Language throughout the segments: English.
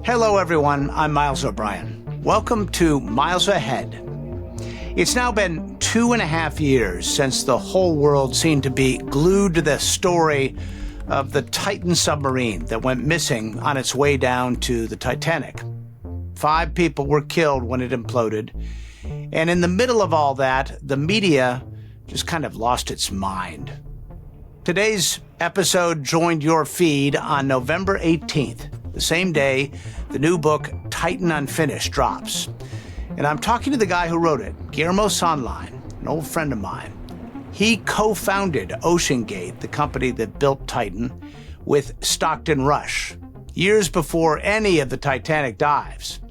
Hello, everyone. I'm Miles O'Brien. Welcome to Miles Ahead. It's now been 2.5 years since the whole world seemed to be glued to the story of the Titan submarine that went missing on its way down to the Titanic. 5 people were killed when it imploded. And in the middle of all that, the media just kind of lost its mind. Today's episode joined your feed on November 18th, the same day the new book, Titan Unfinished, drops. And I'm talking to the guy who wrote it, Guillermo Söhnlein, an old friend of mine. He co-founded OceanGate, the company that built Titan, with Stockton Rush, years before any of the Titanic dives.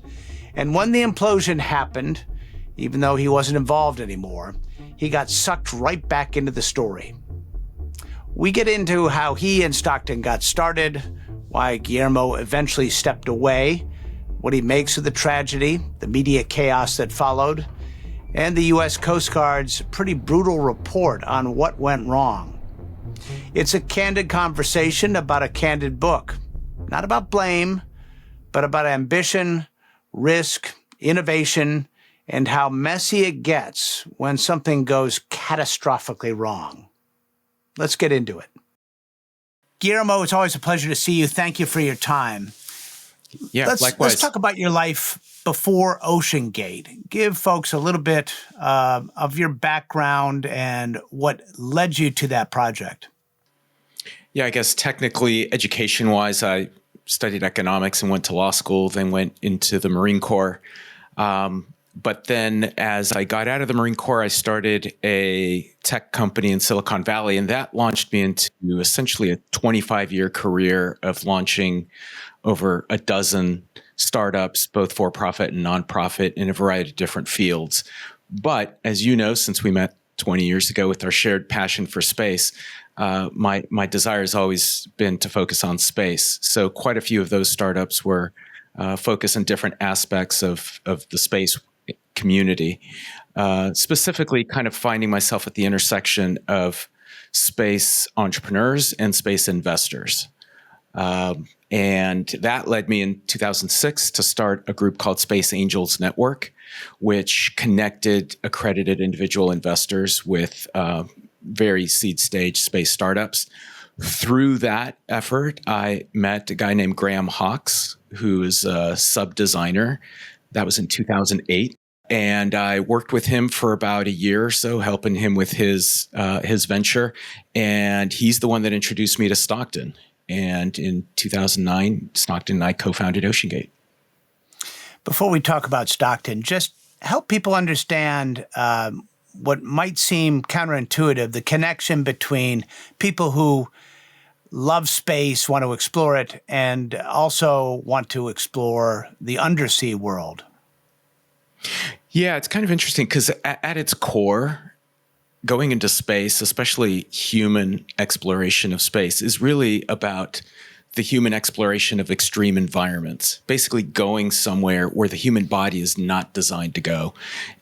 And when the implosion happened, even though he wasn't involved anymore, he got sucked right back into the story. We get into how he and Stockton got started, why Guillermo eventually stepped away, what he makes of the tragedy, the media chaos that followed, and the U.S. Coast Guard's pretty brutal report on what went wrong. It's a candid conversation about a candid book, not about blame, but about ambition, risk, innovation, and how messy it gets when something goes catastrophically wrong. Let's get into it. Guillermo, it's always a pleasure to see you. Thank you for your time. Yeah, likewise. Let's talk about your life before OceanGate. Give folks a little bit of your background and what led you to that project. Yeah, I guess technically, education-wise, I studied economics and went to law school, then went into the Marine Corps. But then as I got out of the Marine Corps, I started a tech company in Silicon Valley, and that launched me into essentially a 25-year career of launching over a dozen startups, both for-profit and nonprofit, in a variety of different fields. But as you know, since we met 20 years ago with our shared passion for space, my desire has always been to focus on space. So quite a few of those startups were focused on different aspects of the space community, specifically kind of finding myself at the intersection of space entrepreneurs and space investors. And that led me in 2006 to start a group called Space Angels Network, which connected accredited individual investors with very seed stage space startups. Through that effort, I met a guy named Graham Hawkes, who is a sub designer. That was in 2008. And I worked with him for about a year or so, helping him with his venture. And he's the one that introduced me to Stockton. And in 2009, Stockton and I co-founded OceanGate. Before we talk about Stockton, just help people understand what might seem counterintuitive, the connection between people who love space, want to explore it, and also want to explore the undersea world. Yeah, it's kind of interesting because at its core, going into space, especially human exploration of space, is really about the human exploration of extreme environments, basically going somewhere where the human body is not designed to go.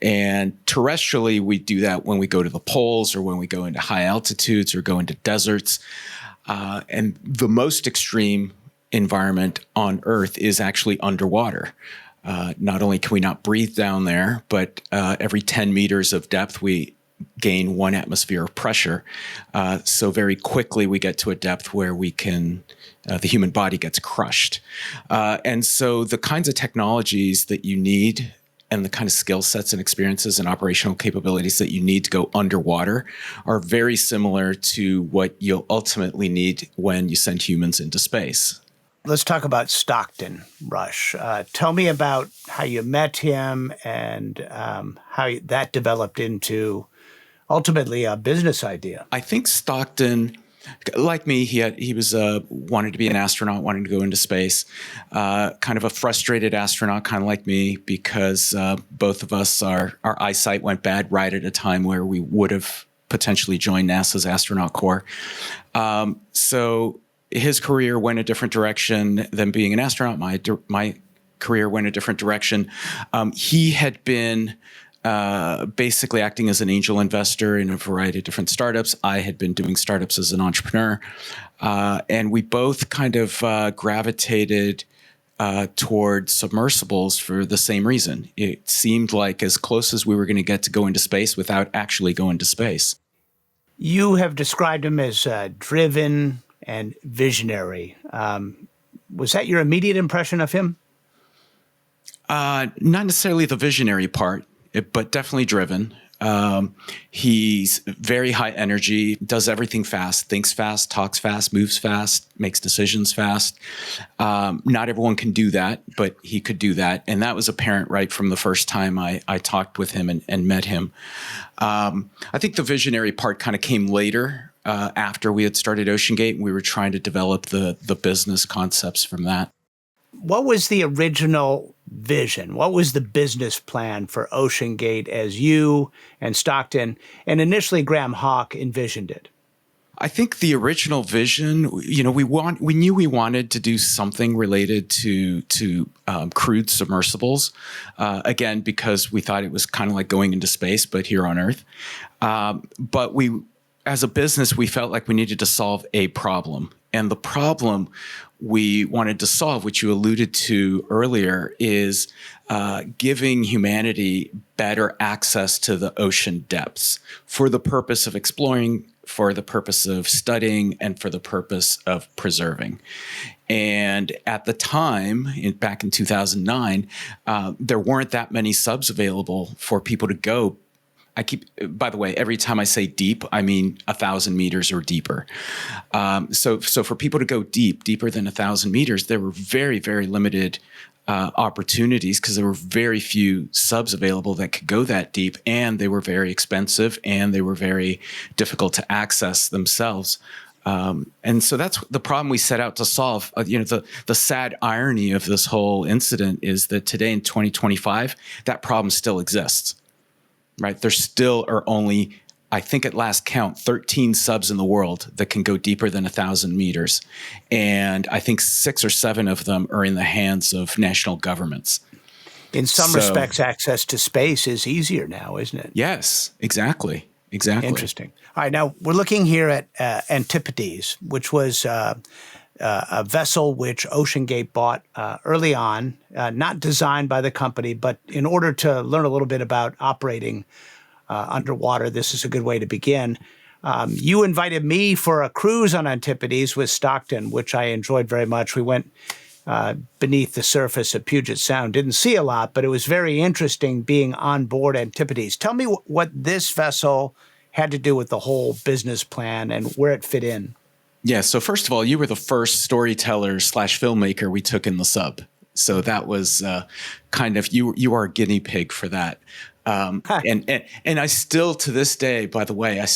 And terrestrially, we do that when we go to the poles or when we go into high altitudes or go into deserts. And the most extreme environment on Earth is actually underwater. Not only can we not breathe down there, but every 10 meters of depth, we gain 1 atmosphere of pressure. So very quickly, we get to a depth where we can, the human body gets crushed. And so the kinds of technologies that you need and the kind of skill sets and experiences and operational capabilities that you need to go underwater are very similar to what you'll ultimately need when you send humans into space. Let's talk about Stockton Rush. Tell me about how you met him and how that developed into ultimately a business idea. I think Stockton, like me, he was wanted to be an astronaut, wanting to go into space. Kind of a frustrated astronaut, kind of like me, because both of us, our eyesight went bad right at a time where we would have potentially joined NASA's astronaut corps. So his career went a different direction than being an astronaut. My career went a different direction. He had been basically acting as an angel investor in a variety of different startups. I had been doing startups as an entrepreneur. And we both kind of gravitated toward submersibles for the same reason. It seemed like as close as we were going to get to go into space without actually going to space. You have described him as driven and visionary. Was that your immediate impression of him? Not necessarily the visionary part, but definitely driven. He's very high energy, does everything fast, thinks fast, talks fast, moves fast, makes decisions fast. Not everyone can do that, but he could do that. And that was apparent right from the first time I talked with him and met him. I think the visionary part kind of came later after we had started OceanGate and we were trying to develop the business concepts from that. What was the original vision? What was the business plan for OceanGate as you and Stockton and initially Graham Hawk envisioned it? I think the original vision, we knew we wanted to do something related to crewed submersibles, again, because we thought it was kind of like going into space, but here on Earth. But as a business, we felt like we needed to solve a problem. And the problem we wanted to solve, which you alluded to earlier, is giving humanity better access to the ocean depths for the purpose of exploring, for the purpose of studying, and for the purpose of preserving. And at the time, back in 2009, there weren't that many subs available for people to go. By the way, every time I say deep, I mean 1,000 meters or deeper. So for people to go deeper than 1,000 meters, there were very, very limited opportunities because there were very few subs available that could go that deep, and they were very expensive and they were very difficult to access themselves. And so that's the problem we set out to solve. The sad irony of this whole incident is that today in 2025, that problem still exists. Right. There still are only, I think at last count, 13 subs in the world that can go deeper than 1,000 meters. And I think 6 or 7 of them are in the hands of national governments. In some respects, access to space is easier now, isn't it? Yes, exactly. Interesting. All right. Now, we're looking here at Antipodes, which was a vessel which OceanGate bought early on, not designed by the company, but in order to learn a little bit about operating underwater, this is a good way to begin. You invited me for a cruise on Antipodes with Stockton, which I enjoyed very much. We went beneath the surface of Puget Sound. Didn't see a lot, but it was very interesting being on board Antipodes. Tell me what this vessel had to do with the whole business plan and where it fit in. Yeah. So first of all, you were the first storyteller / filmmaker we took in the sub. So that was kind of you are a guinea pig for that. And I still to this day, by the way, I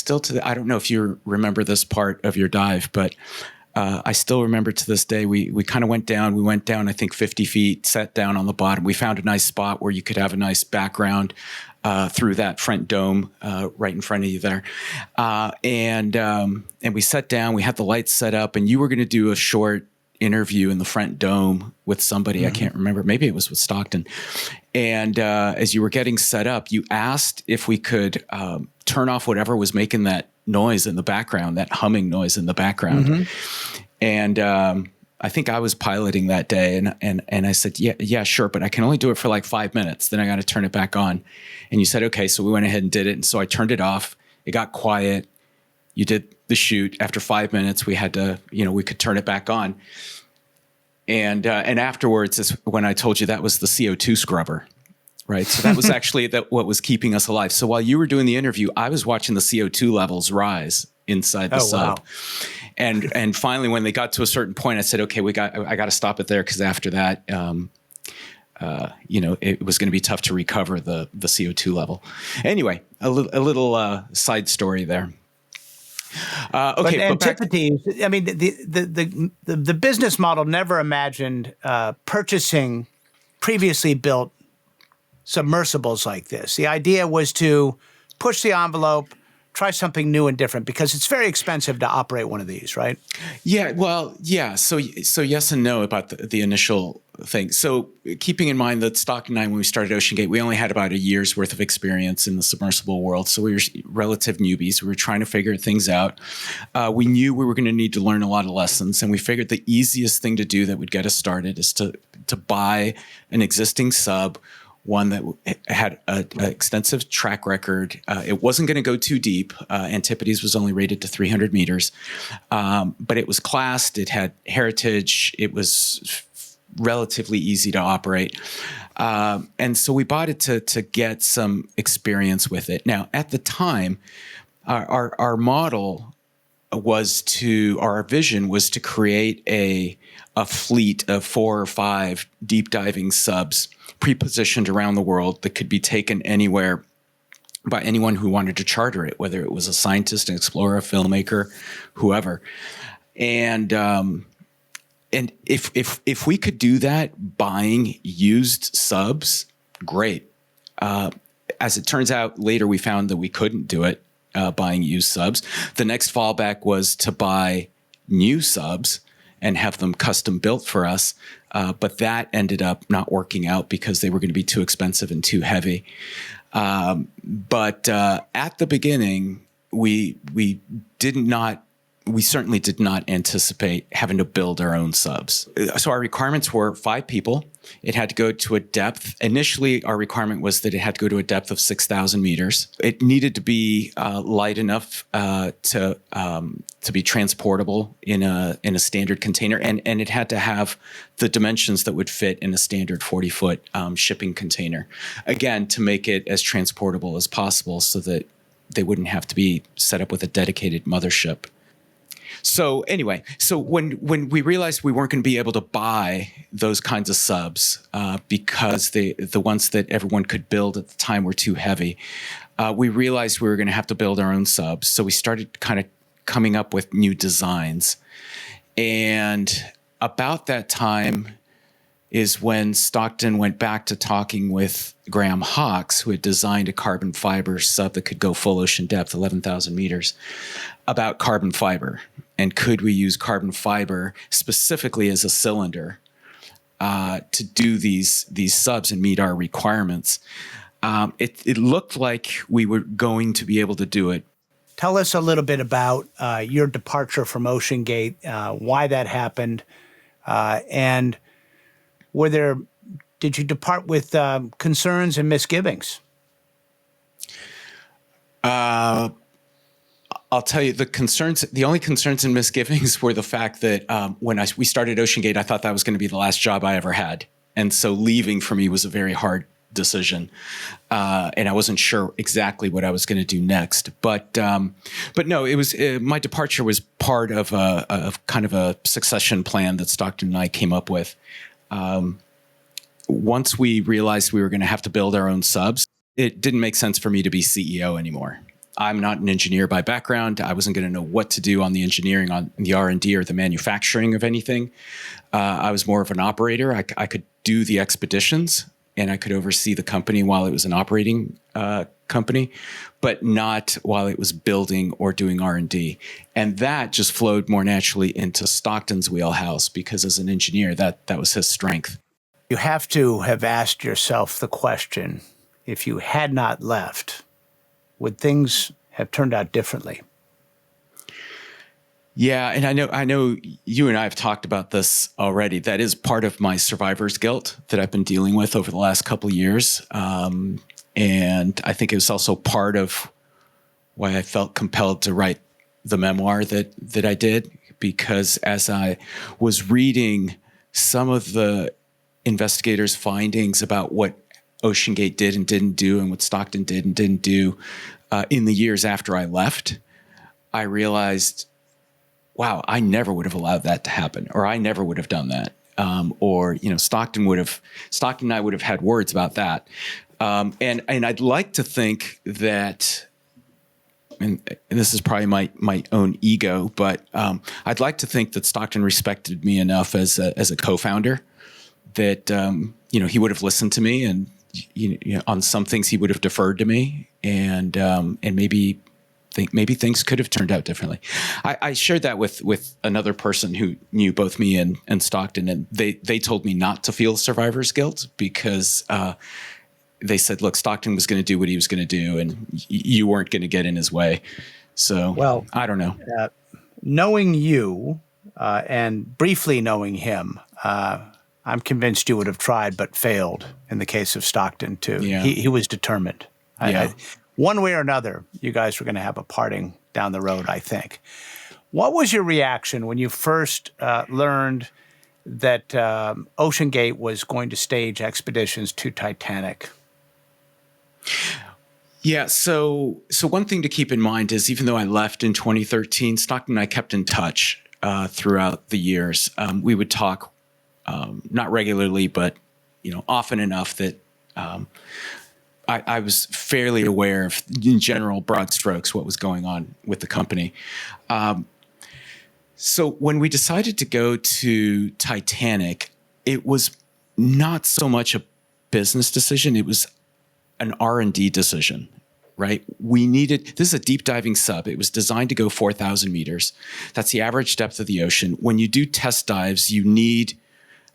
don't know if you remember this part of your dive, but I still remember to this day, we kind of went down. We went down, I think, 50 feet, sat down on the bottom. We found a nice spot where you could have a nice background through that front dome right in front of you there. And we sat down. We had the lights set up, and you were going to do a short interview in the front dome with somebody. Mm-hmm. I can't remember. Maybe it was with Stockton. And as you were getting set up, you asked if we could turn off whatever was making that noise in the background, that humming noise in the background. Mm-hmm. And I think I was piloting that day, and I said, yeah, sure, but I can only do it for like 5 minutes. Then I got to turn it back on. And you said, okay. So we went ahead and did it. And so I turned it off. It got quiet. You did the shoot. After 5 minutes, we had to, we could turn it back on. And afterwards is when I told you that was the CO2 scrubber. Right. So that was actually what was keeping us alive. So while you were doing the interview, I was watching the CO2 levels rise inside the sub. Wow. And finally, when they got to a certain point, I said, okay, I got to stop it there. Cause after that, it was going to be tough to recover the CO2 level. Anyway, a little side story there. Okay. But Antipodes, I mean, the business model never imagined purchasing previously built submersibles like this. The idea was to push the envelope, try something new and different, because it's very expensive to operate one of these, right? Yeah, well, yeah. So yes and no about the initial thing. So keeping in mind that Stockton and I, when we started OceanGate, we only had about a year's worth of experience in the submersible world. So we were relative newbies. We were trying to figure things out. We knew we were going to need to learn a lot of lessons, and we figured the easiest thing to do that would get us started is to to buy an existing sub, one that had an extensive track record. It wasn't going to go too deep. Antipodes was only rated to 300 meters, but it was classed. It had heritage. It was relatively easy to operate. And so we bought it to get some experience with it. Now, at the time, our model our vision was to create a fleet of 4 or 5 deep diving subs pre-positioned around the world that could be taken anywhere by anyone who wanted to charter it, whether it was a scientist, an explorer, a filmmaker, whoever. And if we could do that buying used subs, great. As it turns out, later we found that we couldn't do it buying used subs. The next fallback was to buy new subs and have them custom built for us. But that ended up not working out because they were going to be too expensive and too heavy. But at the beginning, we certainly did not anticipate having to build our own subs. So our requirements were 5 people. It had to go to a depth. Initially, our requirement was that it had to go to a depth of 6,000 meters. It needed to be light enough to be transportable in a standard container, and it had to have the dimensions that would fit in a standard 40-foot shipping container. Again, to make it as transportable as possible, so that they wouldn't have to be set up with a dedicated mothership. So anyway, when we realized we weren't going to be able to buy those kinds of subs because the ones that everyone could build at the time were too heavy, we realized we were going to have to build our own subs. So we started kind of coming up with new designs. And about that time is when Stockton went back to talking with Graham Hawkes, who had designed a carbon fiber sub that could go full ocean depth, 11,000 meters, about carbon fiber. And could we use carbon fiber specifically as a cylinder to do these subs and meet our requirements? It looked like we were going to be able to do it. Tell us a little bit about your departure from OceanGate, why that happened, and did you depart with concerns and misgivings? I'll tell you the only concerns and misgivings were the fact that when we started OceanGate, I thought that was going to be the last job I ever had. And so leaving for me was a very hard decision. And I wasn't sure exactly what I was going to do next. But no, it was my departure was part of a kind of a succession plan that Stockton and I came up with. Once we realized we were going to have to build our own subs, it didn't make sense for me to be CEO anymore. I'm not an engineer by background. I wasn't going to know what to do on the engineering, on the R&D, or the manufacturing of anything. I was more of an operator. I could do the expeditions, and I could oversee the company while it was an operating company, but not while it was building or doing R&D. And that just flowed more naturally into Stockton's wheelhouse, because as an engineer, that was his strength. You have to have asked yourself the question, if you had not left, would things have turned out differently? Yeah, and I know you and I have talked about this already. That is part of my survivor's guilt that I've been dealing with over the last couple of years. And I think it was also part of why I felt compelled to write the memoir that I did, because as I was reading some of the investigators' findings about what OceanGate did and didn't do, and what Stockton did and didn't do in the years after I left, I realized, wow, I never would have allowed that to happen, or I never would have done that. Stockton and I would have had words about that. And I'd like to think that, and this is probably my own ego, but I'd like to think that Stockton respected me enough as a co-founder that he would have listened to me, and on some things he would have deferred to me, and maybe things could have turned out differently. I shared that with another person who knew both me and Stockton, and they told me not to feel survivor's guilt, because they said, look, Stockton was going to do what he was going to do, and you weren't going to get in his way. So, well, I don't know. Knowing you and briefly knowing him, I'm convinced you would have tried but failed in the case of Stockton, too. Yeah. He was determined. Yeah. One way or another, you guys were going to have a parting down the road, I think. What was your reaction when you first learned that OceanGate was going to stage expeditions to Titanic? Yeah, so one thing to keep in mind is even though I left in 2013, Stockton and I kept in touch throughout the years. We would talk not regularly, but often enough that I was fairly aware of, in general, broad strokes, what was going on with the company. So when we decided to go to Titanic, it was not so much a business decision. It was an R&D decision, right? this is a deep diving sub. It was designed to go 4,000 meters. That's the average depth of the ocean. When you do test dives, you need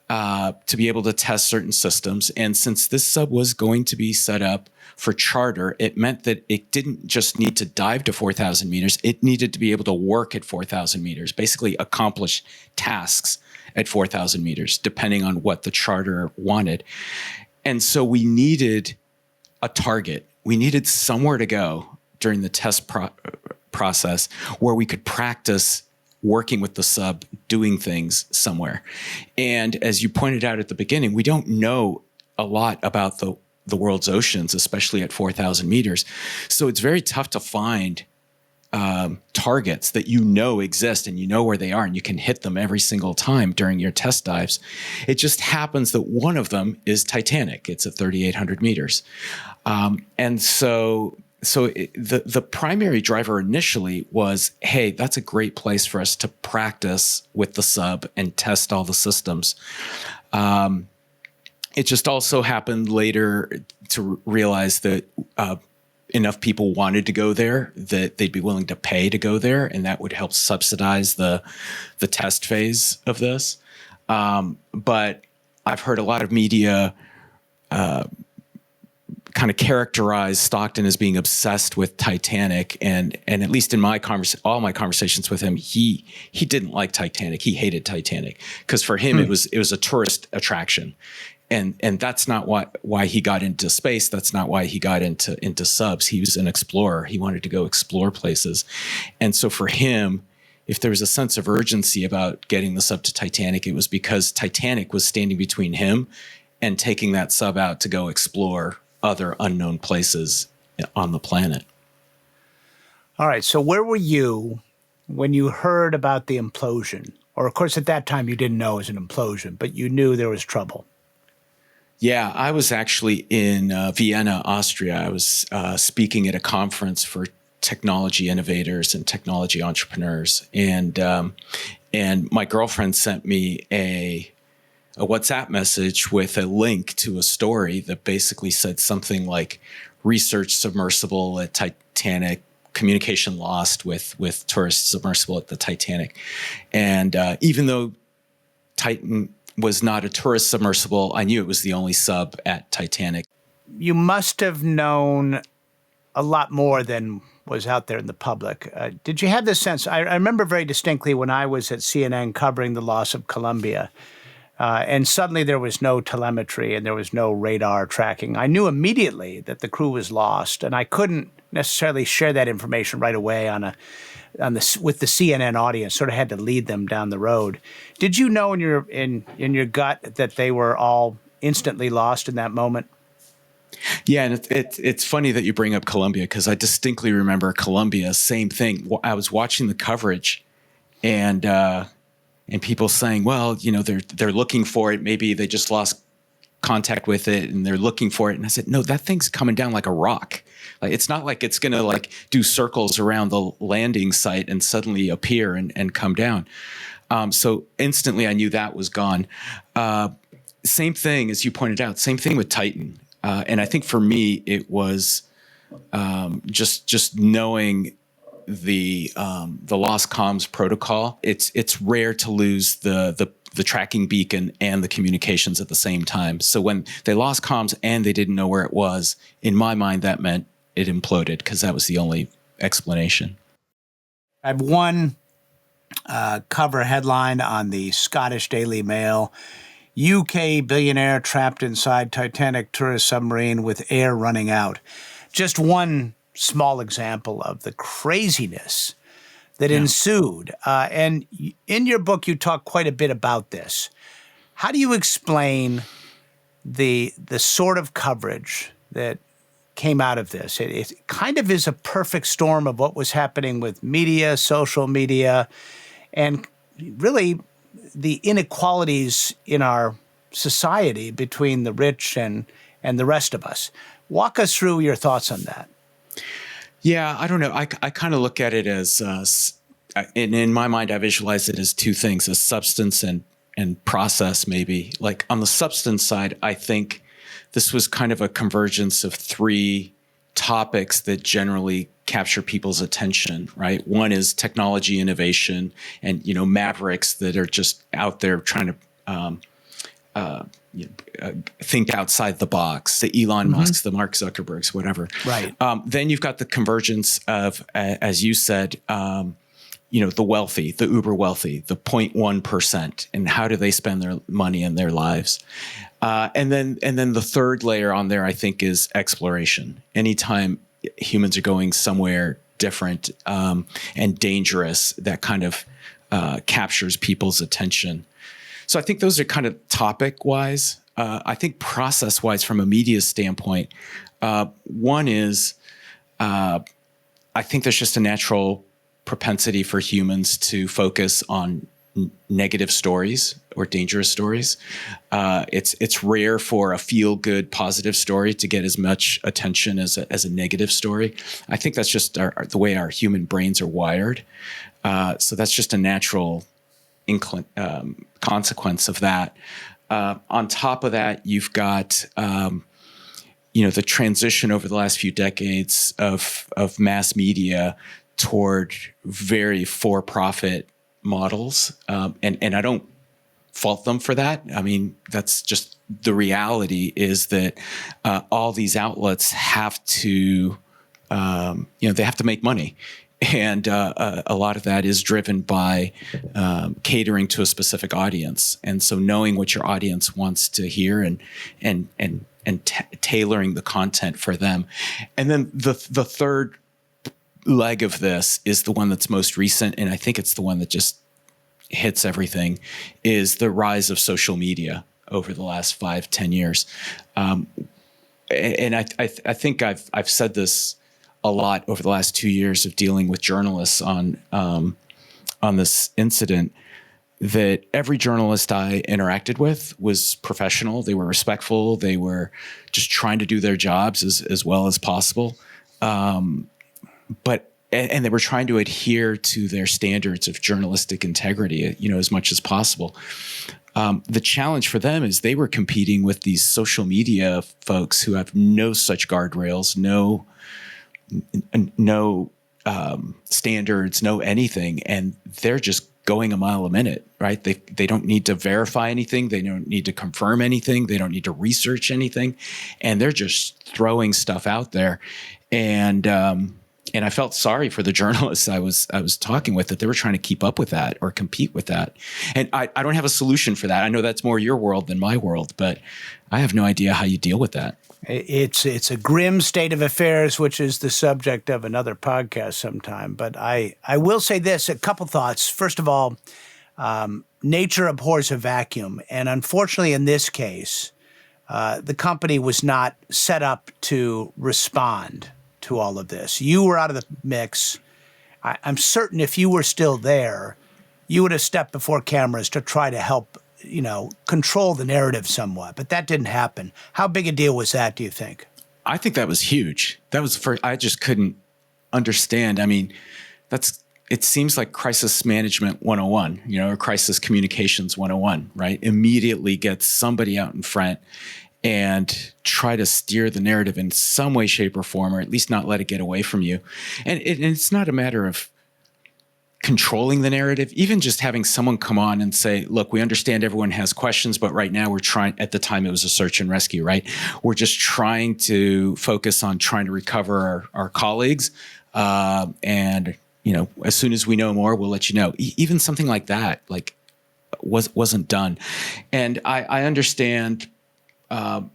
to be able to test certain systems. And since this sub was going to be set up for charter, it meant that it didn't just need to dive to 4,000 meters. It needed to be able to work at 4,000 meters, basically accomplish tasks at 4,000 meters, depending on what the charter wanted. And so we needed a target. We needed somewhere to go during the test process where we could practice working with the sub, doing things somewhere. And as you pointed out at the beginning, we don't know a lot about the world's oceans, especially at 4,000 meters. So it's very tough to find targets that exist and where they are and you can hit them every single time during your test dives. It just happens that one of them is Titanic. It's at 3,800 meters. And so the primary driver initially was, hey, that's a great place for us to practice with the sub and test all the systems. It just also happened later to realize that enough people wanted to go there that they'd be willing to pay to go there, and that would help subsidize the test phase of this. But I've heard a lot of media kind of characterize Stockton as being obsessed with Titanic, and at least in all my conversations with him, he didn't like Titanic. He hated Titanic because for him it was a tourist attraction. And that's not why he got into space. That's not why he got into subs. He was an explorer. He wanted to go explore places. And so for him, if there was a sense of urgency about getting the sub to Titanic, it was because Titanic was standing between him and taking that sub out to go explore other unknown places on the planet. All right. So where were you when you heard about the implosion? Or, of course, at that time you didn't know it was an implosion, but you knew there was trouble. Yeah, I was actually in Vienna, Austria. I was speaking at a conference for technology innovators and technology entrepreneurs, and my girlfriend sent me a WhatsApp message with a link to a story that basically said something like research submersible at Titanic, communication lost with tourist submersible at the Titanic. And even though Titan was not a tourist submersible, I knew it was the only sub at Titanic. You must have known a lot more than was out there in the public. Did you have this sense? I remember very distinctly when I was at CNN covering the loss of Columbia, and suddenly there was no telemetry and there was no radar tracking. I knew immediately that the crew was lost, and I couldn't necessarily share that information right away with the CNN audience. Sort of had to lead them down the road. Did you know in your gut that they were all instantly lost in that moment? Yeah, and it's funny that you bring up Columbia because I distinctly remember Columbia. Same thing. I was watching the coverage, and people saying, well, they're looking for it. Maybe they just lost contact with it and they're looking for it. And I said, no, that thing's coming down like a rock. Like, it's not like it's going to do circles around the landing site and suddenly appear and come down. So instantly I knew that was gone. Same thing, as you pointed out, same thing with Titan. And I think for me, it was just knowing the lost comms protocol. It's rare to lose the tracking beacon and the communications at the same time. So when they lost comms and they didn't know where it was, in my mind, that meant it imploded because that was the only explanation. I have one cover headline on the Scottish Daily Mail. UK billionaire trapped inside Titanic tourist submarine with air running out. Just one small example of the craziness that ensued. And in your book, you talk quite a bit about this. How do you explain the sort of coverage that came out of this? It kind of is a perfect storm of what was happening with media, social media, and really the inequalities in our society between the rich and the rest of us. Walk us through your thoughts on that. Yeah, I don't know. I kind of look at it as, in my mind, I visualize it as two things: a substance and process, maybe. Like on the substance side, I think this was kind of a convergence of three topics that generally capture people's attention, right? One is technology innovation and, mavericks that are just out there trying to think outside the box, the Elon Musks, the Mark Zuckerbergs, whatever. Right. Then you've got the convergence of, as you said, the wealthy, the uber wealthy, the 0.1%, and how do they spend their money and their lives? And then the third layer on there, I think, is exploration. Anytime humans are going somewhere different and dangerous, that kind of captures people's attention. So I think those are kind of topic-wise. I think process-wise, from a media standpoint, one is I think there's just a natural propensity for humans to focus on negative stories or dangerous stories. It's rare for a feel-good, positive story to get as much attention as a negative story. I think that's just the way our human brains are wired. So that's just a natural consequence of that. On top of that, you've got the transition over the last few decades of mass media toward very for-profit models, and I don't fault them for that. I mean, that's just the reality. Is that all these outlets have to, they have to make money. And a lot of that is driven by catering to a specific audience, and so knowing what your audience wants to hear and tailoring the content for them. And then the third leg of this is the one that's most recent, and I think it's the one that just hits everything, is the rise of social media over the last 5-10 years. And I think I've said this a lot over the last 2 years of dealing with journalists on this incident, that every journalist I interacted with was professional. They were respectful. They were just trying to do their jobs as well as possible. But they were trying to adhere to their standards of journalistic integrity, as much as possible. The challenge for them is they were competing with these social media folks who have no such guardrails, no standards, no anything, and they're just going a mile a minute, right? They don't need to verify anything. They don't need to confirm anything. They don't need to research anything, and they're just throwing stuff out there. And I felt sorry for the journalists I was talking with, that they were trying to keep up with that or compete with that. And I don't have a solution for that. I know that's more your world than my world, but I have no idea how you deal with that. It's a grim state of affairs, which is the subject of another podcast sometime. But I will say this, a couple thoughts. First of all, nature abhors a vacuum. And unfortunately, in this case, the company was not set up to respond to all of this. You were out of the mix. I'm certain if you were still there, you would have stepped before cameras to try to help, control the narrative somewhat. But that didn't happen. How big a deal was that, do you think? I think that was huge. That was the first. I just couldn't understand. I mean, it seems like crisis management 101, or crisis communications 101, right? Immediately get somebody out in front and try to steer the narrative in some way, shape, or form, or at least not let it get away from you. And it's not a matter of controlling the narrative, even just having someone come on and say, look, we understand everyone has questions, but right now we're trying, at the time it was a search and rescue, right? We're just trying to focus on trying to recover our colleagues. And, as soon as we know more, we'll let you know. Even something like that, like wasn't done. And I understand, or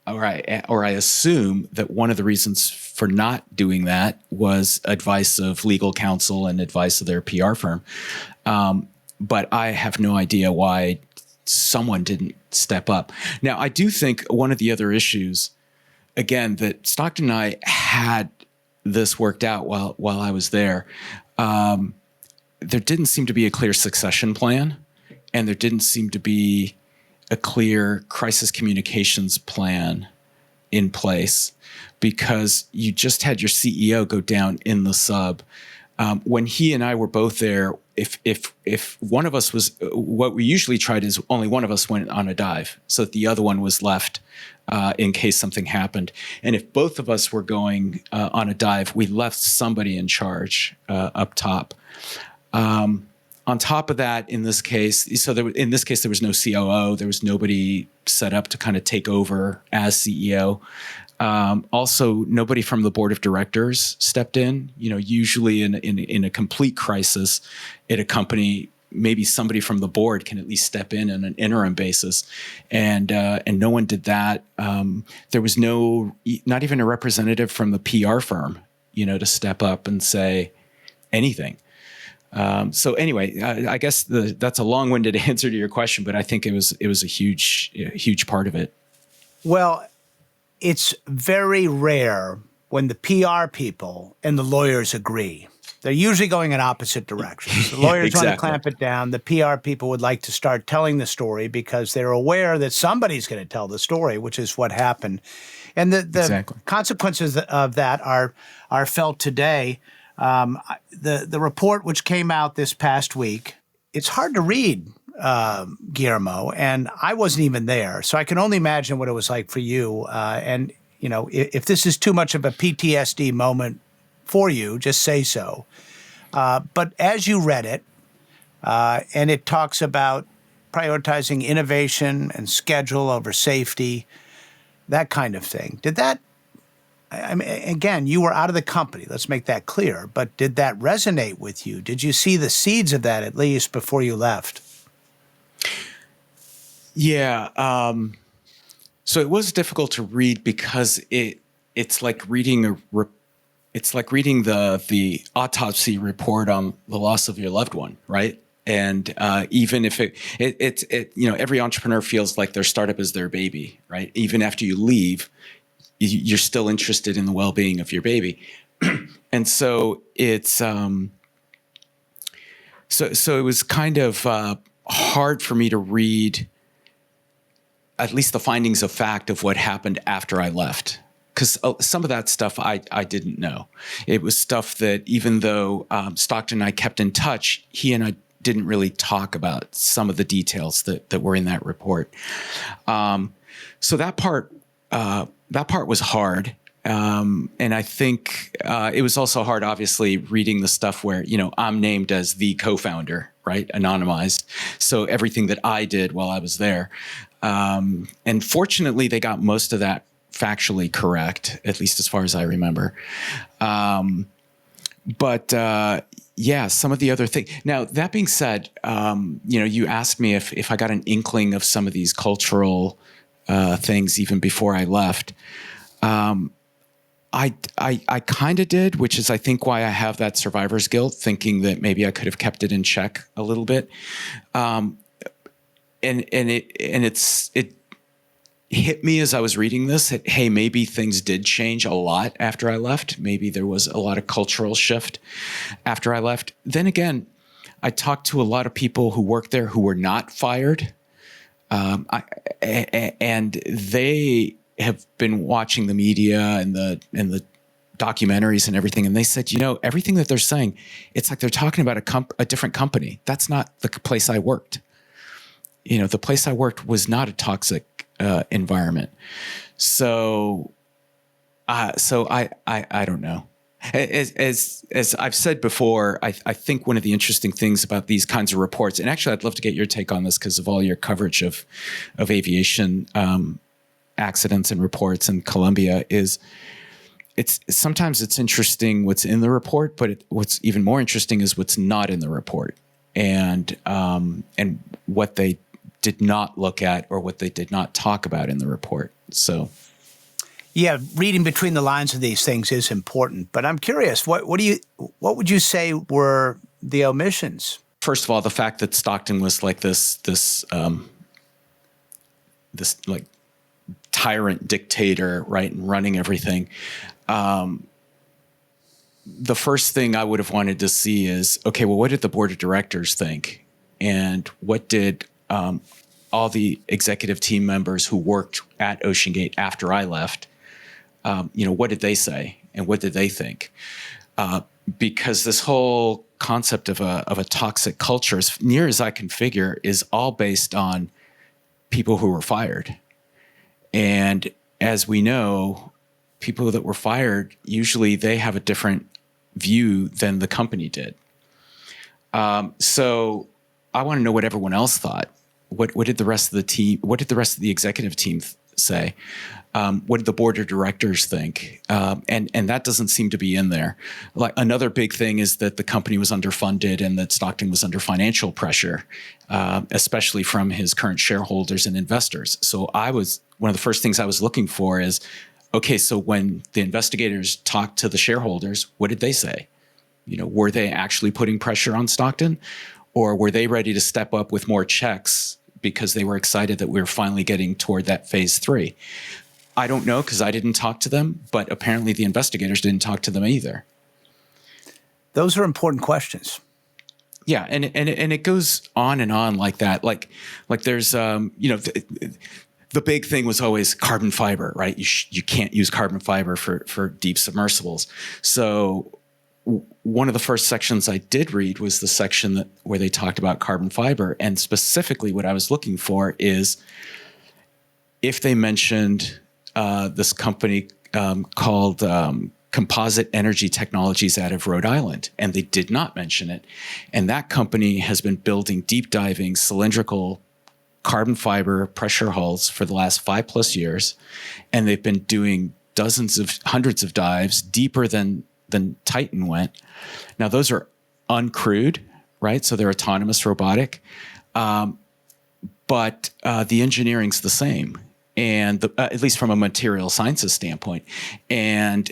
I assume that one of the reasons for not doing that was advice of legal counsel and advice of their PR firm. But I have no idea why someone didn't step up. Now, I do think one of the other issues, again, that Stockton and I had this worked out while I was there. There didn't seem to be a clear succession plan, and there didn't seem to be a clear crisis communications plan in place, because you just had your CEO go down in the sub. When he and I were both there, if one of us was, what we usually tried is only one of us went on a dive so that the other one was left in case something happened. And if both of us were going on a dive, we left somebody in charge up top. On top of that, in this case, there was no COO. There was nobody set up to kind of take over as CEO. Also, nobody from the board of directors stepped in. Usually in a complete crisis at a company, maybe somebody from the board can at least step in on an interim basis, and no one did that. There was not even a representative from the PR firm, to step up and say anything. So anyway, I guess that's a long-winded answer to your question, but I think it was a huge part of it. Well, it's very rare when the PR people and the lawyers agree. They're usually going in opposite directions. The lawyers want to clamp it down. The PR people would like to start telling the story because they're aware that somebody's going to tell the story, which is what happened. And the consequences of that are felt today. The report which came out this past week, it's hard to read, Guillermo, and I wasn't even there, so I can only imagine what it was like for you. And if this is too much of a PTSD moment for you, just say so. But as you read it, and it talks about prioritizing innovation and schedule over safety, that kind of thing. Did that? I mean, again, you were out of the company. Let's make that clear. But did that resonate with you? Did you see the seeds of that at least before you left? Yeah. So it was difficult to read because it's like reading the autopsy report on the loss of your loved one, right? And even if every entrepreneur feels like their startup is their baby, right? Even after you leave, you're still interested in the well-being of your baby. And so it's so it was kind of hard for me to read at least the findings of fact of what happened after I left, because some of that stuff I didn't know. It was stuff that even though Stockton and I kept in touch, he and I didn't really talk about some of the details that were in that report. So that part was hard. And I think it was also hard, obviously, reading the stuff where, I'm named as the co-founder, right? Anonymized. So everything that I did while I was there. And fortunately, they got most of that factually correct, at least as far as I remember. But some of the other things. Now, that being said, you asked me if I got an inkling of some of these cultural things even before I left. I kind of did, which is I think why I have that survivor's guilt, thinking that maybe I could have kept it in check a little bit. It hit me as I was reading this that, hey, maybe things did change a lot after I left. Maybe there was a lot of cultural shift after I left. Then again, I talked to a lot of people who worked there who were not fired. And they have been watching the media and the documentaries and everything, and they said, everything that they're saying, it's like they're talking about a different company. That's not the place I worked. The place I worked was not a toxic environment. So I don't know. As I've said before, I think one of the interesting things about these kinds of reports, and actually I'd love to get your take on this because of all your coverage of aviation accidents and reports in Colombia, is sometimes it's interesting what's in the report, but what's even more interesting is what's not in the report. and what they did not look at or what they did not talk about in the report. So, yeah, reading between the lines of these things is important. But I'm curious, what would you say were the omissions? First of all, the fact that Stockton was like this like tyrant dictator, right, and running everything. The first thing I would have wanted to see is, okay, well, what did the board of directors think? And what did all the executive team members who worked at OceanGate after I left, what did they say? And what did they think? Because this whole concept of a toxic culture, as near as I can figure, is all based on people who were fired. And as we know, people that were fired, usually they have a different view than the company did. So I want to know what everyone else thought. What did the rest of the team, what did the rest of the executive team say? What did the board of directors think? And that doesn't seem to be in there. Like, another big thing is that the company was underfunded and that Stockton was under financial pressure, especially from his current shareholders and investors. So one of the first things I was looking for is, okay, so when the investigators talked to the shareholders, what did they say? Were they actually putting pressure on Stockton, or were they ready to step up with more checks because they were excited that we were finally getting toward that phase 3? I don't know, because I didn't talk to them, but apparently the investigators didn't talk to them either. Those are important questions. Yeah, and it goes on and on like that. Like there's the big thing was always carbon fiber, right? You can't use carbon fiber for deep submersibles. So one of the first sections I did read was the section where they talked about carbon fiber, and specifically what I was looking for is if they mentioned this company called Composite Energy Technologies out of Rhode Island, and they did not mention it. And that company has been building deep diving cylindrical carbon fiber pressure hulls for the last 5+ years, and they've been doing hundreds of dives deeper than Titan went. Now, those are uncrewed, right? So they're autonomous robotic, but the engineering's the same, and at least from a material sciences standpoint. And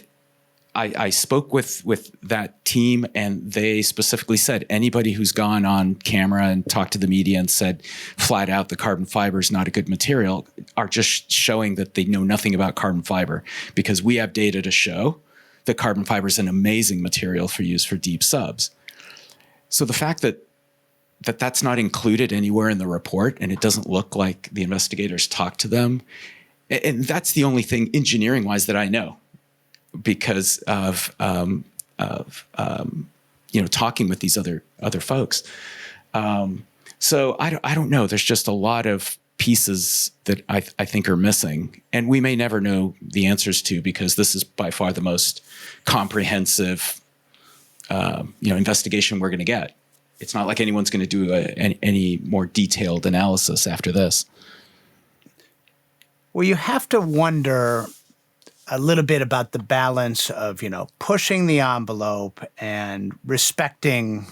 I spoke with that team, and they specifically said anybody who's gone on camera and talked to the media and said flat out the carbon fiber is not a good material are just showing that they know nothing about carbon fiber, because we have data to show that carbon fiber is an amazing material for use for deep subs. So the fact that that's not included anywhere in the report, and it doesn't look like the investigators talked to them, and that's the only thing engineering-wise that I know, because of talking with these other folks. So I don't know. There's just a lot of pieces that I think are missing, and we may never know the answers to, because this is by far the most comprehensive investigation we're going to get. It's not like anyone's going to do any more detailed analysis after this. Well, you have to wonder a little bit about the balance of, pushing the envelope and respecting,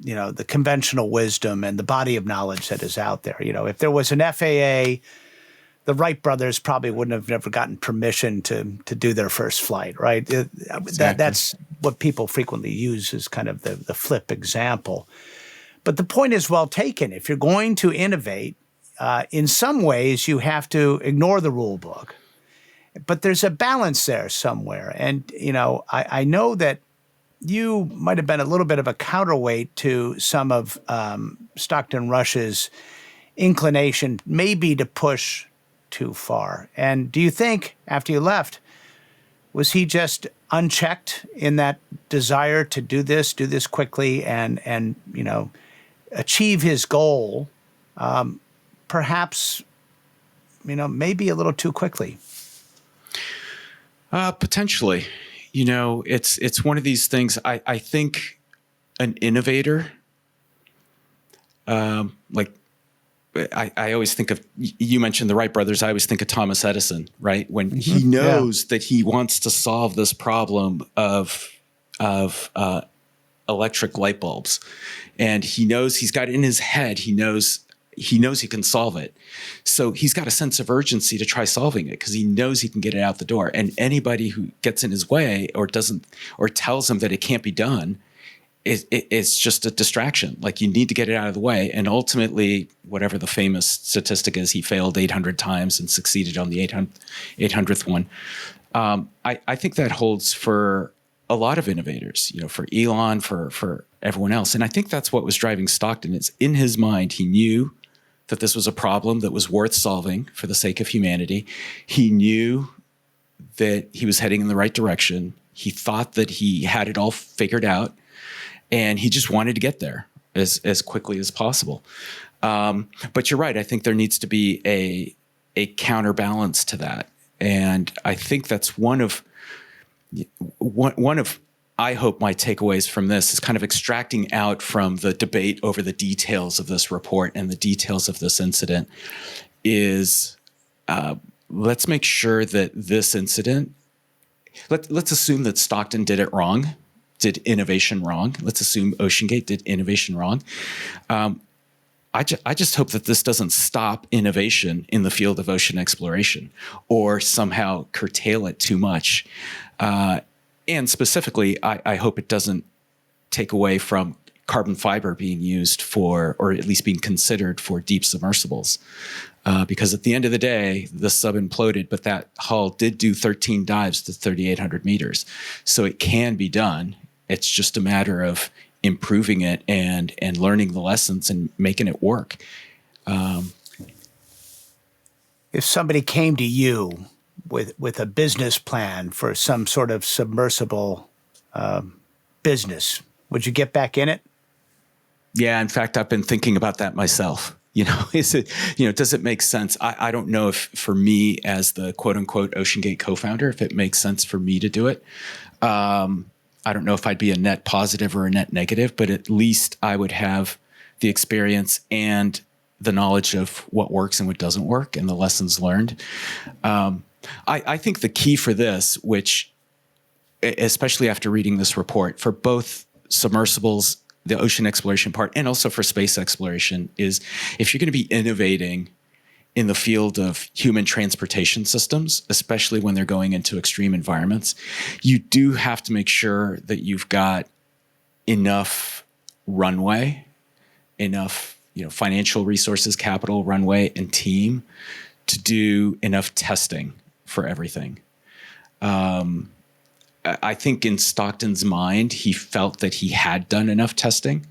the conventional wisdom and the body of knowledge that is out there. If there was an FAA, the Wright brothers probably wouldn't have never gotten permission to do their first flight, right? Exactly. That's what people frequently use as kind of the flip example. But the point is well taken. If you're going to innovate, in some ways you have to ignore the rule book. But there's a balance there somewhere. And, I know that you might have been a little bit of a counterweight to some of Stockton Rush's inclination maybe to push too far. And do you think, after you left, was he just unchecked in that desire to do this quickly and achieve his goal, perhaps, maybe a little too quickly? Potentially. It's one of these things. I think an innovator, I always think of, you mentioned the Wright brothers. I always think of Thomas Edison, right? When he knows that he wants to solve this problem of electric light bulbs, and he knows he's got it in his head. He knows he can solve it. So he's got a sense of urgency to try solving it because he knows he can get it out the door. And anybody who gets in his way or doesn't, or tells him that it can't be done, it's just a distraction. Like, you need to get it out of the way. And ultimately, whatever the famous statistic is, he failed 800 times and succeeded on the 800th one. I think that holds for a lot of innovators, for Elon, for everyone else. And I think that's what was driving Stockton. It's in his mind. He knew that this was a problem that was worth solving for the sake of humanity. He knew that he was heading in the right direction. He thought that he had it all figured out, and he just wanted to get there as quickly as possible. But you're right. I think there needs to be a counterbalance to that. And I think that's one of I hope my takeaways from this is kind of extracting out from the debate over the details of this report and the details of this incident is let's make sure that this incident, let's assume that Stockton did it wrong, did innovation wrong. Let's assume OceanGate did innovation wrong. I just hope that this doesn't stop innovation in the field of ocean exploration or somehow curtail it too much. And specifically, I hope it doesn't take away from carbon fiber being used for, or at least being considered for, deep submersibles. Because at the end of the day, the sub imploded, but that hull did do 13 dives to 3,800 meters. So it can be done. It's just a matter of improving it and learning the lessons and making it work. If somebody came to you with a business plan for some sort of submersible business, would you get back in it? Yeah, in fact, I've been thinking about that myself. Is it, does it make sense? I don't know if for me as the quote unquote OceanGate co-founder, if it makes sense for me to do it. I don't know if I'd be a net positive or a net negative, but at least I would have the experience and the knowledge of what works and what doesn't work and the lessons learned. I think the key for this, which, especially after reading this report, for both submersibles, the ocean exploration part, and also for space exploration, is if you're going to be innovating in the field of human transportation systems, especially when they're going into extreme environments, you do have to make sure that you've got enough runway, enough financial resources, capital, runway, and team to do enough testing for everything. I think in Stockton's mind, he felt that he had done enough testing,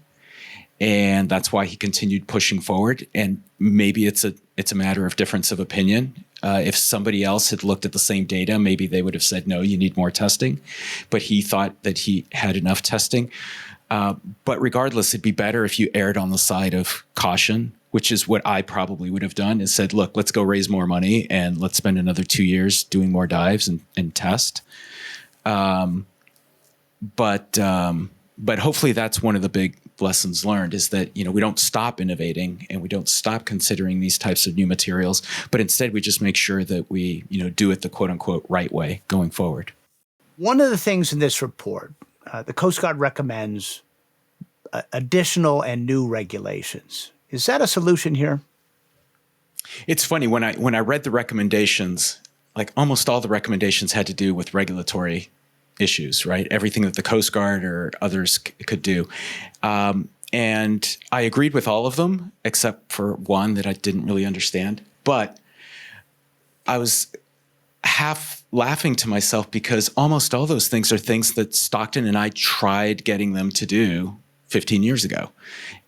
and that's why he continued pushing forward. And maybe it's a matter of difference of opinion. If somebody else had looked at the same data, maybe they would have said, no, you need more testing. But he thought that he had enough testing. But regardless, it'd be better if you erred on the side of caution, which is what I probably would have done, is said, look, let's go raise more money and let's spend another 2 years doing more dives and test. But hopefully that's one of the big lessons learned, is that, we don't stop innovating and we don't stop considering these types of new materials, but instead we just make sure that we, do it the quote unquote right way going forward. One of the things in this report, the Coast Guard recommends additional and new regulations. Is that a solution here? It's funny, when I read the recommendations, like almost all the recommendations had to do with regulatory issues, right? Everything that the Coast Guard or others could do. And I agreed with all of them, except for one that I didn't really understand. But I was half laughing to myself because almost all those things are things that Stockton and I tried getting them to do 15 years ago.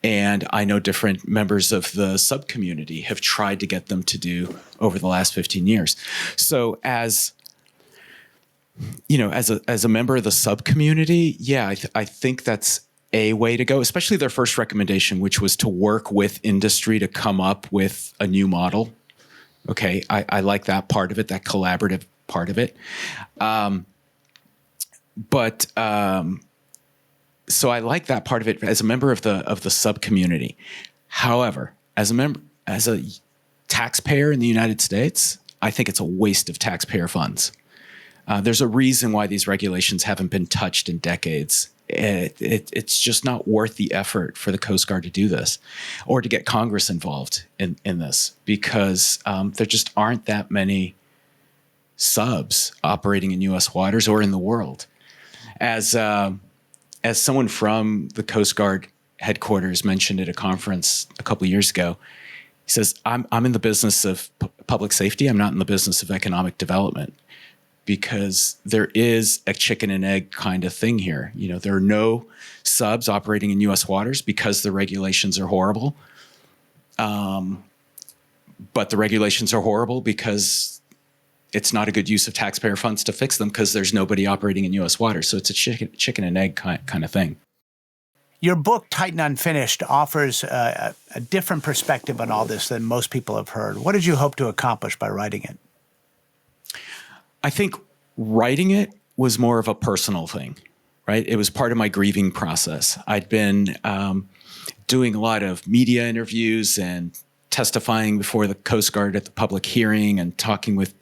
And I know different members of the sub-community have tried to get them to do over the last 15 years. So as a member of the sub-community, yeah, I think that's a way to go, especially their first recommendation, which was to work with industry to come up with a new model. Okay, I like that part of it, that collaborative part of it. So I like that part of it as a member of the sub-community. However, as a taxpayer in the United States, I think it's a waste of taxpayer funds. There's a reason why these regulations haven't been touched in decades. it's just not worth the effort for the Coast Guard to do this, or to get Congress involved in this, because there just aren't that many subs operating in U.S. waters or in the world. As someone from the Coast Guard headquarters mentioned at a conference a couple of years ago, he says, I'm in the business of public safety. I'm not in the business of economic development, because there is a chicken and egg kind of thing here. You know, there are no subs operating in U.S. waters because the regulations are horrible. But the regulations are horrible because it's not a good use of taxpayer funds to fix them, because there's nobody operating in U.S. waters. So it's a chicken and egg kind of thing. Your book, Titan Unfinished, offers a different perspective on all this than most people have heard. What did you hope to accomplish by writing it? I think writing it was more of a personal thing, right? It was part of my grieving process. I'd been doing a lot of media interviews and testifying before the Coast Guard at the public hearing and talking with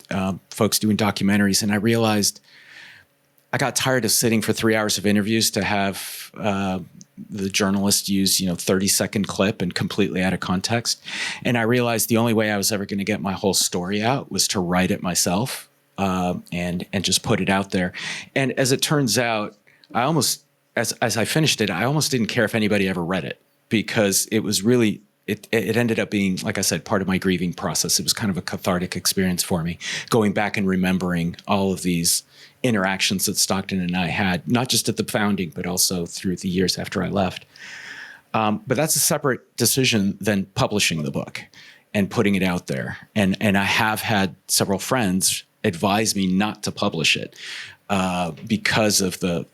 folks doing documentaries. And I realized I got tired of sitting for 3 hours of interviews to have the journalist use, 30-second clip and completely out of context. And I realized the only way I was ever going to get my whole story out was to write it myself and just put it out there. And as it turns out, I almost, as I finished it, I almost didn't care if anybody ever read it, because it was really, it ended up being, like I said, part of my grieving process. It was kind of a cathartic experience for me, going back and remembering all of these interactions that Stockton and I had, not just at the founding, but also through the years after I left. But that's a separate decision than publishing the book and putting it out there. And I have had several friends advise me not to publish it because of the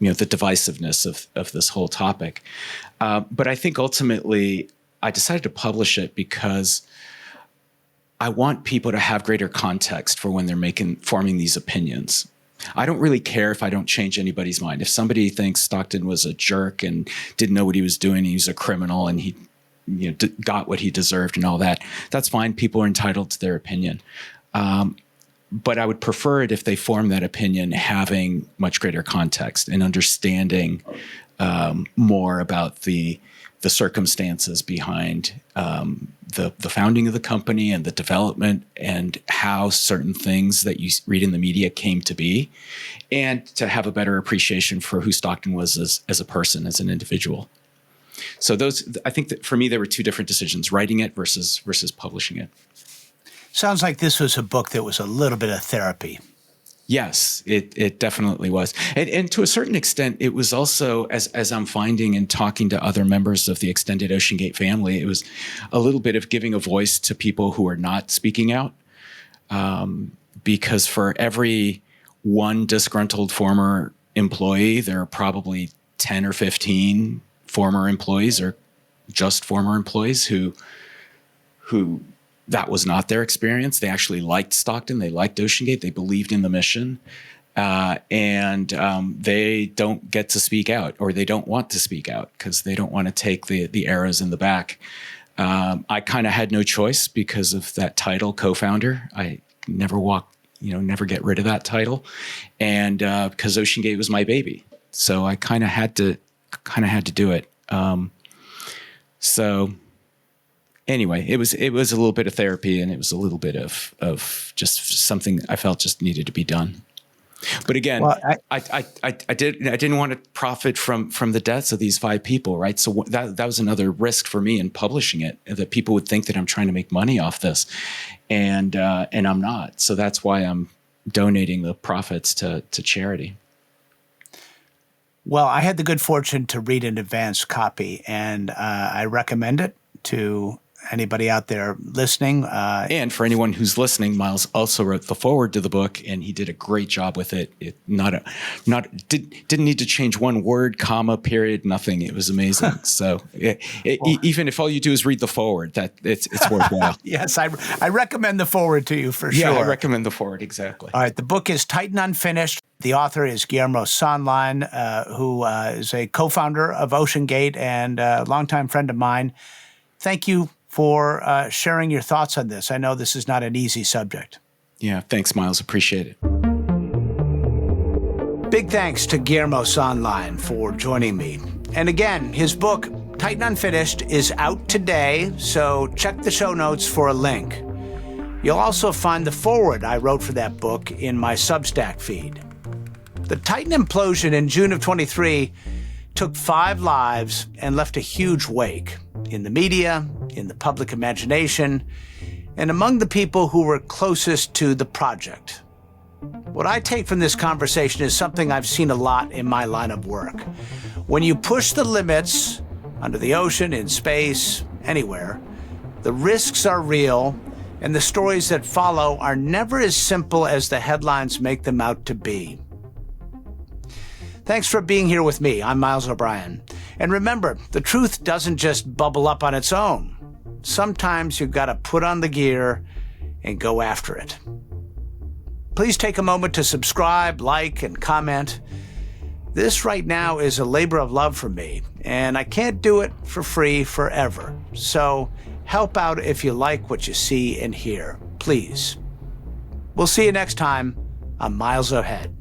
divisiveness of this whole topic. But I think ultimately I decided to publish it because I want people to have greater context for when they're forming these opinions. I don't really care if I don't change anybody's mind. If somebody thinks Stockton was a jerk and didn't know what he was doing, he was a criminal, and he got what he deserved and all that, that's fine. People are entitled to their opinion. But I would prefer it if they form that opinion having much greater context and understanding more about the circumstances behind the founding of the company and the development and how certain things that you read in the media came to be, and to have a better appreciation for who Stockton was as a person, as an individual. So I think that for me, there were two different decisions: writing it versus publishing it. Sounds like this was a book that was a little bit of therapy. Yes, it definitely was. And to a certain extent, it was also, as I'm finding and talking to other members of the extended OceanGate family, it was a little bit of giving a voice to people who are not speaking out. Because for every one disgruntled former employee, there are probably 10 or 15 former employees, or just former employees, who that was not their experience. They actually liked Stockton. They liked OceanGate. They believed in the mission. And they don't get to speak out, or they don't want to speak out because they don't want to take the arrows in the back. I kind of had no choice because of that title, co-founder. I never get rid of that title. And because OceanGate was my baby. So I kind of had to do it. So anyway, it was a little bit of therapy, and it was a little bit of just something I felt just needed to be done. But again, well, I didn't want to profit from the deaths of these 5 people, right? So that was another risk for me in publishing it, that people would think that I'm trying to make money off this, and I'm not. So that's why I'm donating the profits to charity. Well, I had the good fortune to read an advanced copy, and I recommend it to anybody out there listening. And for anyone who's listening, Miles also wrote the foreword to the book, and he did a great job with it. Didn't need to change one word, comma, period, nothing. It was amazing. So even if all you do is read the foreword, that it's worthwhile. Yes, I recommend the foreword to you for sure. Yeah, I recommend the foreword, exactly. All right, the book is Titan Unfinished. The author is Guillermo Söhnlein, who is a co-founder of OceanGate and a longtime friend of mine. Thank you for sharing your thoughts on this. I know this is not an easy subject. Yeah, thanks, Miles. Appreciate it. Big thanks to Guillermo Söhnlein for joining me. And again, his book, Titan Unfinished, is out today, so check the show notes for a link. You'll also find the foreword I wrote for that book in my Substack feed. The Titan implosion in June of 23 took 5 lives and left a huge wake in the media, in the public imagination, and among the people who were closest to the project. What I take from this conversation is something I've seen a lot in my line of work. When you push the limits under the ocean, in space, anywhere, the risks are real, and the stories that follow are never as simple as the headlines make them out to be. Thanks for being here with me. I'm Miles O'Brien. And remember, the truth doesn't just bubble up on its own. Sometimes you've got to put on the gear and go after it. Please take a moment to subscribe, like, and comment. This right now is a labor of love for me, and I can't do it for free forever. So help out if you like what you see and hear, please. We'll see you next time on Miles Ahead.